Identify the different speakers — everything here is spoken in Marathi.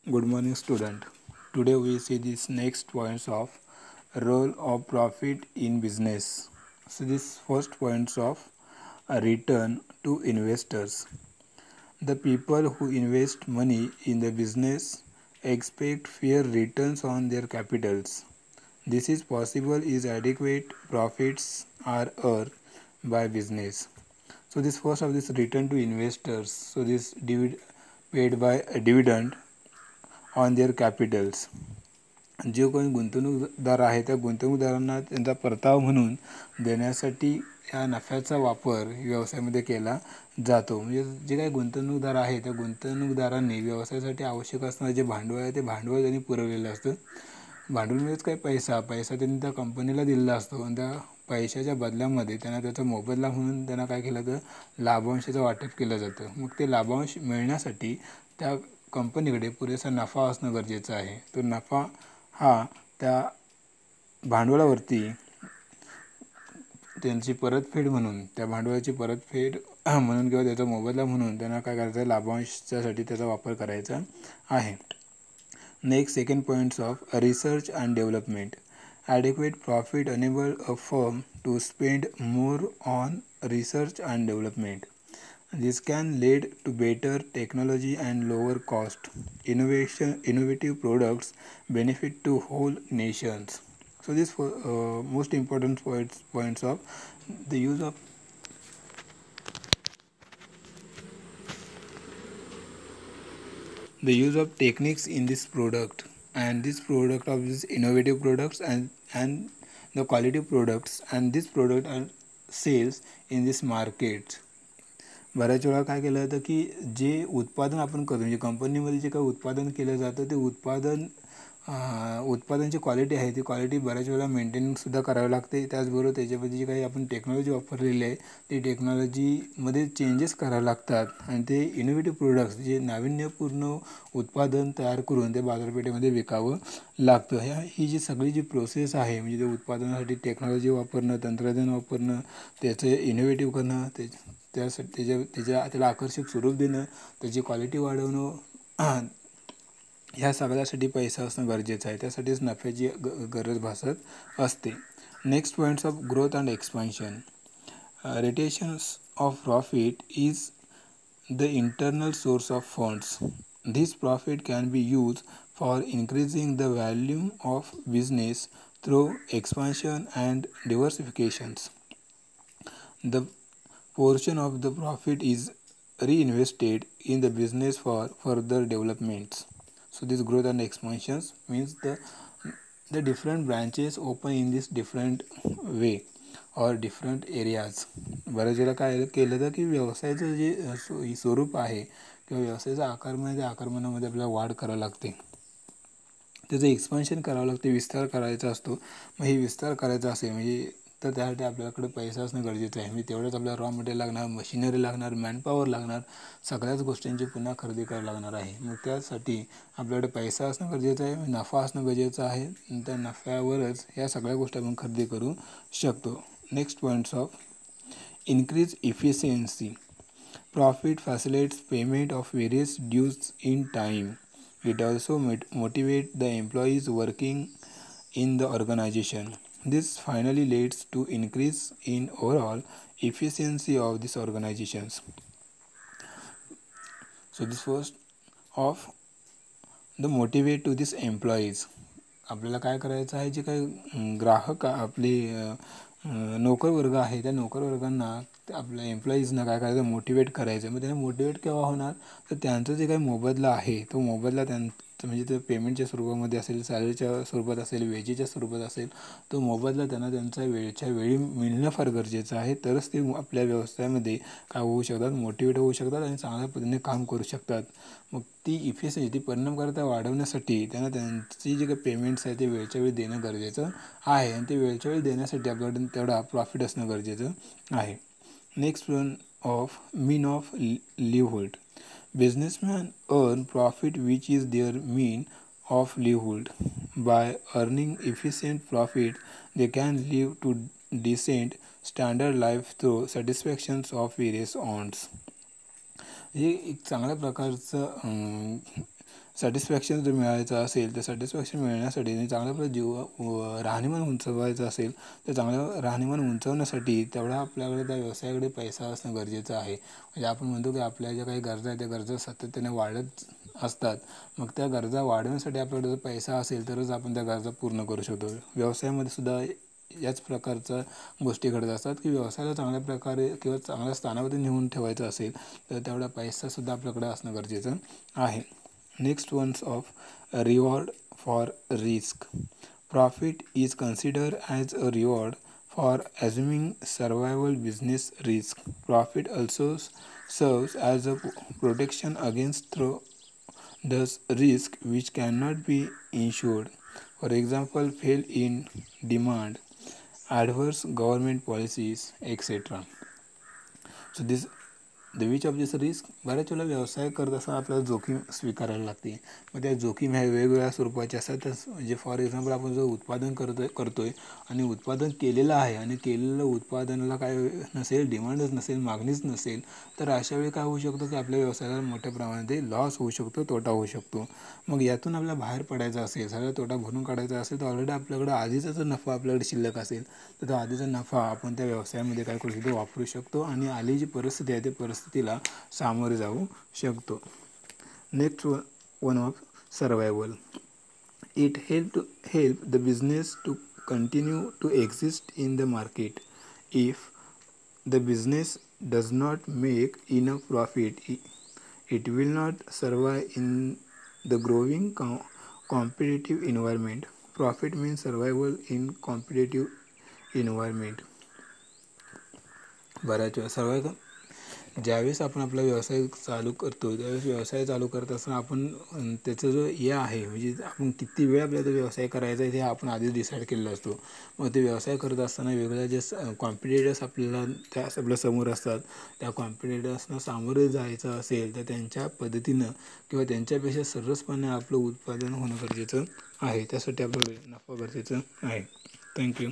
Speaker 1: Good morning, student. Today we see these next points of role of profit in business. So this first points of a return to investors. The people who invest money in the business expect fair returns on their capitals. This is possible is adequate profits are earned by business. So this first of this return to investors. So this paid by a dividend on their Capitals. जे कोणी गुंतवणूकदार आहे त्या गुंतवणूकदारांना त्यांचा परतावा म्हणून देण्यासाठी ह्या नफ्याचा वापर व्यवसायामध्ये केला जातो. म्हणजे जे काही गुंतवणूकदार आहे त्या गुंतवणूकदारांनी व्यवसायासाठी आवश्यक असणारे जे भांडवल आहे ते भांडवल त्यांनी पुरवलेलं असतं. भांडवल म्हणजेच काही पैसा त्यांनी त्या कंपनीला दिलेला असतो आणि त्या पैशाच्या बदल्यामध्ये त्यांना त्याचा मोबदला म्हणून त्यांना काय केलं तर लाभांशाचं वाटप केलं जातं. मग ते लाभांश मिळण्यासाठी त्या कंपनीकडे पुरेसा नफा असणं गरजेचं आहे. तो नफा हा त्या भांडवलावरती त्यांची परतफेड म्हणून त्या भांडवलाची परतफेड म्हणून किंवा त्याचा मोबदला म्हणून त्यांना काय करायचं आहे लाभांशासाठी त्याचा वापर करायचा आहे. Next second points of research and development. Adequate profit enable a firm to spend more on research and development. This can lead to better technology and lower cost. Innovative products benefit to whole nations. So this most important points of the use of techniques in this product, and this product of these innovative products and the quality products, and this product are sales in this market. बऱ्याच वेळा काय केलं जातं की जे उत्पादन आपण करतो म्हणजे कंपनीमध्ये जे काही उत्पादन केलं जातं ते उत्पादनाची क्वालिटी आहे ती क्वालिटी बऱ्याच वेळा मेंटेनसुद्धा करावी लागते. त्याचबरोबर त्याच्यामध्ये जी काही आपण टेक्नॉलॉजी वापरलेली आहे ती टेक्नॉलॉजीमध्ये चेंजेस करावे लागतात आणि ते इनोव्हेटिव्ह प्रोडक्ट्स जे नाविन्यपूर्ण उत्पादन तयार करून ते बाजारपेठेमध्ये विकावं लागतं. ही जी सगळी जी प्रोसेस आहे म्हणजे ते उत्पादनासाठी टेक्नॉलॉजी वापरणं, तंत्रज्ञान वापरणं, त्याचं इनोव्हेटिव्ह करणं, त्यासाठी त्याला आकर्षक स्वरूप देणं, त्याची क्वालिटी वाढवणं, ह्या सगळ्यासाठी पैसा असणं गरजेचं आहे. त्यासाठीच नफ्याची गरज भासत असते. Next points of growth and expansion. Retentions of profit is the internal source of funds. This profit can be use for increasing the volume of business through expansion and diversifications. The portion of the profit is reinvested in the business for further developments. So this growth and expansions means the different branches open in this different way or different areas. बऱ्याच वेळेला काय केलं तर की व्यवसायाचं जे स्वरूप आहे किंवा व्यवसायाचा आकारमानामध्ये आपल्याला वाढ करावी लागते, त्याचं एक्सपान्शन करावं लागते, विस्तार करायचा असतो. मग हे विस्तार करायचा असेल म्हणजे तर त्यासाठी आपल्याकडे पैसा असणं गरजेचं आहे. म्हणजे तेवढंच आपल्याला रॉ मटेरियल लागणार, मशिनरी लागणार, मॅनपॉवर लागणार, सगळ्याच गोष्टींची पुन्हा खरेदी करावी लागणार आहे. मग त्यासाठी आपल्याकडे पैसा असणं गरजेचं आहे, नफा असणं गरजेचं आहे. त्या नफ्यावरच ह्या सगळ्या गोष्टी आपण खरेदी करू शकतो. Next points of increase efficiency. Profit facilitates payment of various dues in time. It also motivates the employees working in the organization. This finally leads to increase in overall efficiency of these organizations. So this first of the motivate to these employees. आपल्याला काय करायचं आहे, जे काही ग्राहक आपले नोकर वर्ग आहे त्या नोकर वर्गांना आपल्या एम्प्लॉईजना काय करायचं मोटिवेट करायचं. मग त्यांना मोटिवेट केव्हा होणार तर त्यांचं जे काही मोबदला आहे तो मोबदला त्यांचं म्हणजे ते पेमेंटच्या स्वरूपामध्ये असेल, सॅलरीच्या स्वरूपात असेल, वेजेच्या स्वरूपात असेल, तो मोबदला त्यांना त्यांचा वेळच्या वेळी मिळणं फार गरजेचं आहे. तरच ते आपल्या व्यवसायामध्ये काय होऊ शकतात, मोटिवेट होऊ शकतात आणि चांगल्या पद्धतीने काम करू शकतात. मग ती इफिशियन्सी ती परिणामकारकता वाढवण्यासाठी त्यांना त्यांची जे काही पेमेंट्स आहे ते वेळच्या वेळी देणं गरजेचं आहे आणि ते वेळच्या वेळी देण्यासाठी आपल्याकडे तेवढा प्रॉफिट असणं गरजेचं आहे. Next one of mean of livelihood. Businessmen earn profit which is their mean of livelihood. By earning efficient profit, they can live to decent standard life through satisfactions of various wants. हे एक चांगल्या प्रकारचं सॅटिस्फॅक्शन जर मिळायचं असेल तर सॅटिस्फॅक्शन मिळण्यासाठी आणि चांगल्या राहणीमान उंचवायचं असेल तर चांगलं राहणीमान उंचवण्यासाठी तेवढा आपल्याकडे त्या व्यवसायाकडे पैसा असणं गरजेचं आहे. म्हणजे आपण म्हणतो की आपल्या ज्या काही गरजा आहेत त्या गरजा सातत्याने वाढत असतात. मग त्या गरजा वाढवण्यासाठी आपल्याकडे जर पैसा असेल तरच आपण त्या गरजा पूर्ण करू शकतो. व्यवसायामध्ये सुद्धा याच प्रकारच्या गोष्टी घडत असतात की व्यवसायाला चांगल्या प्रकारे किंवा चांगल्या स्थानावरती नेऊन ठेवायचं असेल तर तेवढा पैसासुद्धा आपल्याकडे असणं गरजेचं आहे. Next ones of reward for risk. Profit is considered as a reward for assuming survival business risk. Profit also serves as a protection against those risks which cannot be insured. For example, fail in demand, adverse government policies, etc. So this which of this risk. बऱ्याच वेळेला व्यवसाय करत असताना आपल्याला जोखीम स्वीकारायला लागते. मग त्या जोखीम ह्या वेगवेगळ्या स्वरूपाच्या असतात. म्हणजे फॉर एक्झाम्पल आपण जो उत्पादन करतोय आणि उत्पादन केलेलं आहे आणि केलेलं उत्पादनाला काय नसेल, डिमांडच नसेल, मागणीच नसेल, तर अशा वेळी काय होऊ शकतं की आपल्या व्यवसायाला मोठ्या प्रमाणात लॉस होऊ शकतो, तोटा होऊ शकतो. मग यातून आपल्याला बाहेर पडायचं असेल, सगळा तोटा भरून काढायचा असेल तर ऑलरेडी आपल्याकडे आधीचा जर नफा आपल्याकडे शिल्लक असेल तर तो आधीचा नफा आपण त्या व्यवसायामध्ये काय करू शकतो, वापरू शकतो आणि आली जी परिस्थिती आहे त्या परिस्थितीला सामोरे जाऊ शकतो. Next one of survival. It help the business to continue to exist in the market. If the business does not make enough profit it will not survive in the growing competitive environment. Profit means survival in competitive environment. बऱ्याच वेळा ज्यावेळेस आपण आपला व्यवसाय चालू करतो त्यावेळेस व्यवसाय चालू करत असताना आपण त्याचं जो हे आहे म्हणजे आपण किती वेळ आपल्याला व्यवसाय करायचा आहे ते आपण आधीच डिसाईड केलेलं असतो. मग ते व्यवसाय करत असताना वेगवेगळ्या जे कॉम्पिटिटर्स आपल्याला आपल्या समोर असतात त्या कॉम्पिटिटर्सना सामोरे जायचं असेल तर त्यांच्या पद्धतीनं किंवा त्यांच्यापेक्षा सरसपणे आपलं उत्पादन होणं गरजेचं आहे. त्यासाठी आपल्याला नफा गरजेचं आहे. थँक्यू.